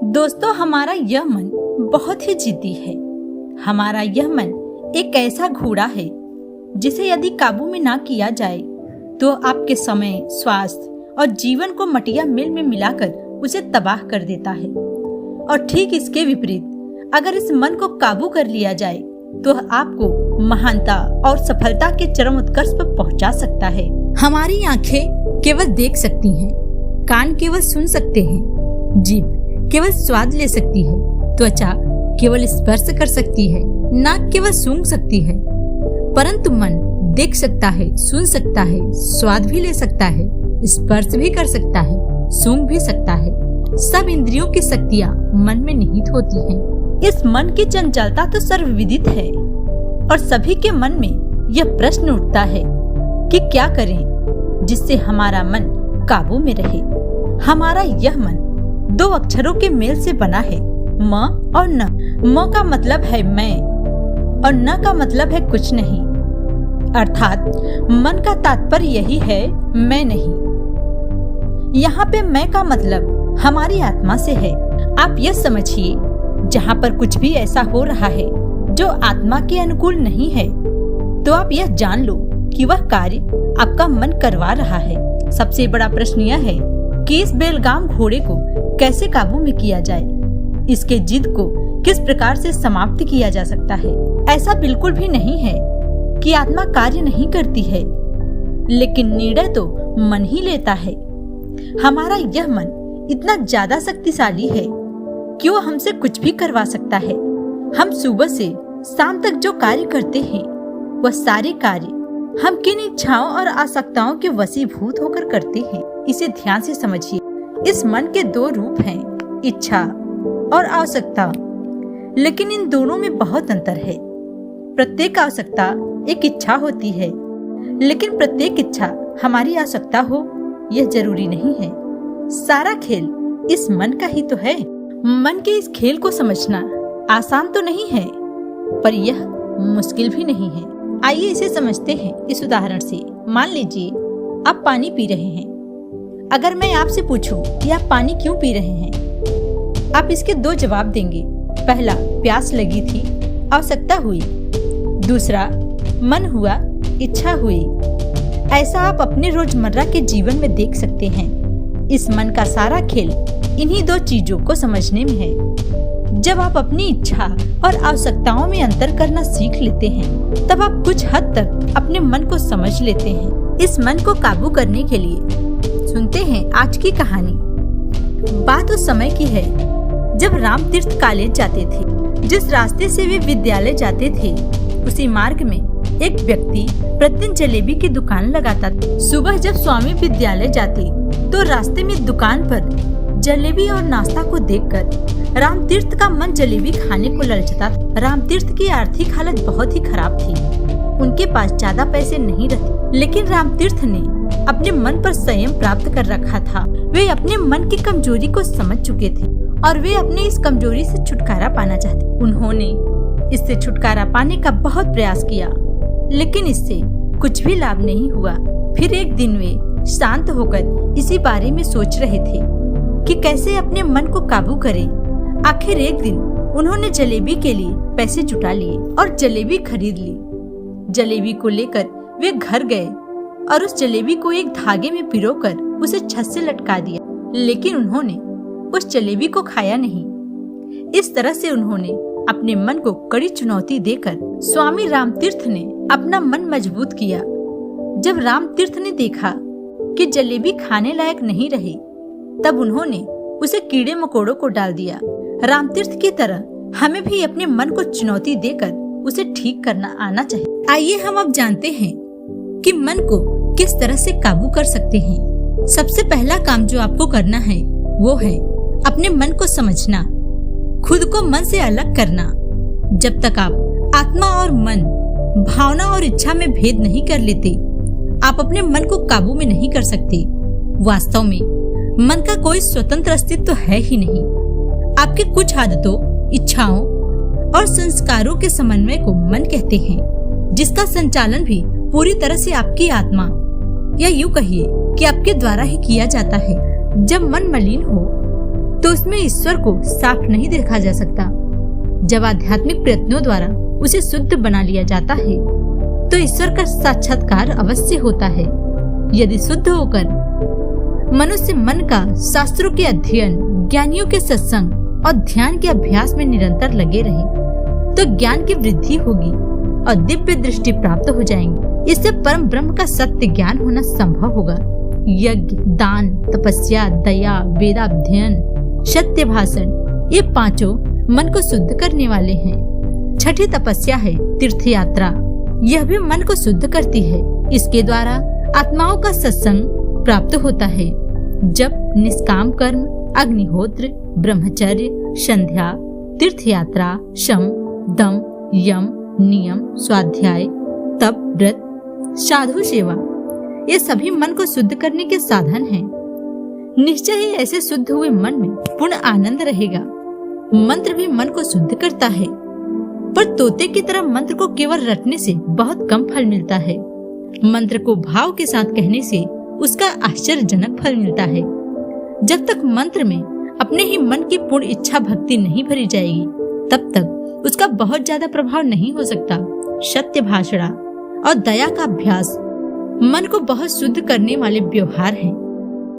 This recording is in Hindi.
दोस्तों, हमारा यह मन बहुत ही जिद्दी है। हमारा यह मन एक ऐसा घोड़ा है जिसे यदि काबू में ना किया जाए तो आपके समय, स्वास्थ्य और जीवन को मटिया मिल में मिलाकर उसे तबाह कर देता है। और ठीक इसके विपरीत अगर इस मन को काबू कर लिया जाए तो आपको महानता और सफलता के चरम उत्कर्ष पर पहुंचा सकता है। हमारी आंखें केवल देख सकती हैं, कान केवल सुन सकते हैं, जीभ केवल स्वाद ले सकती है, त्वचा केवल स्पर्श कर सकती है, नाक केवल सूंघ सकती है, परंतु मन देख सकता है, सुन सकता है, स्वाद भी ले सकता है, स्पर्श भी कर सकता है, सूंघ भी सकता है। सब इंद्रियों की शक्तियाँ मन में निहित होती हैं। इस मन की चंचलता तो सर्वविदित है और सभी के मन में यह प्रश्न उठता है कि क्या करें जिससे हमारा मन काबू में रहे। हमारा यह मन दो अक्षरों के मेल से बना है, म और न। म का मतलब है मैं और न का मतलब है कुछ नहीं, अर्थात मन का तात्पर्य यही है, मैं नहीं। यहाँ पे मैं का मतलब हमारी आत्मा से है। आप यह समझिए, जहाँ पर कुछ भी ऐसा हो रहा है जो आत्मा के अनुकूल नहीं है, तो आप यह जान लो कि वह कार्य आपका मन करवा रहा है। सबसे बड़ा प्रश्न यह है कि इस बेलगाम घोड़े को कैसे काबू में किया जाए, इसके जिद को किस प्रकार से समाप्त किया जा सकता है। ऐसा बिल्कुल भी नहीं है कि आत्मा कार्य नहीं करती है, लेकिन निर्णय तो मन ही लेता है। हमारा यह मन इतना ज्यादा शक्तिशाली है कि वो हमसे कुछ भी करवा सकता है। हम सुबह से शाम तक जो कार्य करते हैं वह सारे कार्य हम किन इच्छाओं और आसक्ताओं के वशीभूत होकर करते हैं, इसे ध्यान से समझिए। इस मन के दो रूप हैं, इच्छा और आवश्यकता, लेकिन इन दोनों में बहुत अंतर है। प्रत्येक आवश्यकता एक इच्छा होती है, लेकिन प्रत्येक इच्छा हमारी आवश्यकता हो यह जरूरी नहीं है। सारा खेल इस मन का ही तो है। मन के इस खेल को समझना आसान तो नहीं है, पर यह मुश्किल भी नहीं है। आइए इसे समझते हैं इस उदाहरण से। मान लीजिए आप पानी पी रहे हैं। अगर मैं आपसे पूछूं कि आप पानी क्यों पी रहे हैं, आप इसके दो जवाब देंगे। पहला, प्यास लगी थी, आवश्यकता हुई। दूसरा, मन हुआ, इच्छा हुई। ऐसा आप अपने रोजमर्रा के जीवन में देख सकते हैं। इस मन का सारा खेल इन्हीं दो चीजों को समझने में है। जब आप अपनी इच्छा और आवश्यकताओं में अंतर करना सीख लेते हैं, तब आप कुछ हद तक अपने मन को समझ लेते हैं। इस मन को काबू करने के लिए सुनते हैं आज की कहानी। बात उस समय की है जब रामतीर्थ कॉलेज जाते थे। जिस रास्ते से वे विद्यालय जाते थे, उसी मार्ग में एक व्यक्ति प्रतिदिन जलेबी की दुकान लगाता था। सुबह जब स्वामी विद्यालय जाते तो रास्ते में दुकान पर जलेबी और नाश्ता को देखकर रामतीर्थ का मन जलेबी खाने को ललचता था। रामतीर्थ की आर्थिक हालत बहुत ही खराब थी। उनके पास ज्यादा पैसे नहीं रहते, लेकिन रामतीर्थ ने अपने मन पर संयम प्राप्त कर रखा था। वे अपने मन की कमजोरी को समझ चुके थे और वे अपने इस कमजोरी से छुटकारा पाना चाहते। उन्होंने इससे छुटकारा पाने का बहुत प्रयास किया, लेकिन इससे कुछ भी लाभ नहीं हुआ। फिर एक दिन वे शांत होकर इसी बारे में सोच रहे थे कि कैसे अपने मन को काबू करें। आखिर एक दिन उन्होंने जलेबी के लिए पैसे जुटा लिए और जलेबी खरीद ली। जलेबी को लेकर वे घर गए और उस जलेबी को एक धागे में पिरोकर उसे छत से लटका दिया, लेकिन उन्होंने उस जलेबी को खाया नहीं। इस तरह से उन्होंने अपने मन को कड़ी चुनौती देकर स्वामी रामतीर्थ ने अपना मन मजबूत किया। जब रामतीर्थ ने देखा कि जलेबी खाने लायक नहीं रही, तब उन्होंने उसे कीड़े मकोड़ों को डाल दिया। रामतीर्थ की तरह हमें भी अपने मन को चुनौती देकर उसे ठीक करना आना चाहिए। आइए हम अब जानते हैं कि मन को किस तरह से काबू कर सकते हैं। सबसे पहला काम जो आपको करना है वो है अपने मन को समझना, खुद को मन से अलग करना। जब तक आप आत्मा और मन, भावना और इच्छा में भेद नहीं कर लेते, आप अपने मन को काबू में नहीं कर सकते। वास्तव में मन का कोई स्वतंत्र अस्तित्व है ही नहीं। आपके कुछ आदतों, इच्छाओं और संस्कारों के समन्वय को मन कहते हैं, जिसका संचालन भी पूरी तरह से आपकी आत्मा या यूं कहिए कि आपके द्वारा ही किया जाता है। जब मन मलिन हो तो उसमें ईश्वर को साफ नहीं देखा जा सकता। जब आध्यात्मिक प्रयत्नों द्वारा उसे शुद्ध बना लिया जाता है तो ईश्वर का साक्षात्कार अवश्य होता है। यदि शुद्ध होकर मनुष्य मन का शास्त्रों के अध्ययन, ज्ञानियों के सत्संग और ध्यान के अभ्यास में निरंतर लगे रहे तो ज्ञान की वृद्धि होगी और दिव्य दृष्टि प्राप्त हो जाएंगी। इससे परम ब्रह्म का सत्य ज्ञान होना संभव होगा। यज्ञ, दान, तपस्या, दया, वेदाध्ययन, सत्य भाषण, ये पांचों मन को शुद्ध करने वाले हैं। छठी तपस्या है तीर्थ यात्रा। यह भी मन को शुद्ध करती है। इसके द्वारा आत्माओं का सत्संग प्राप्त होता है। जब निष्काम कर्म, अग्निहोत्र, ब्रह्मचर्य, संध्या, तीर्थ यात्रा, शम, दम, यम, नियम, स्वाध्याय, तप, व्रत, साधु सेवा, ये सभी मन को शुद्ध करने के साधन हैं। निश्चय ही ऐसे शुद्ध हुए मन में पूर्ण आनंद रहेगा। मंत्र भी मन को शुद्ध करता है, पर तोते की तरह मंत्र को केवल रटने से बहुत कम फल मिलता है। मंत्र को भाव के साथ कहने से उसका आश्चर्यजनक फल मिलता है। जब तक मंत्र में अपने ही मन की पूर्ण इच्छा भक्ति नहीं भरी जाएगी तब तक उसका बहुत ज्यादा प्रभाव नहीं हो सकता। सत्य भाषणा और दया का अभ्यास मन को बहुत शुद्ध करने वाले व्यवहार हैं।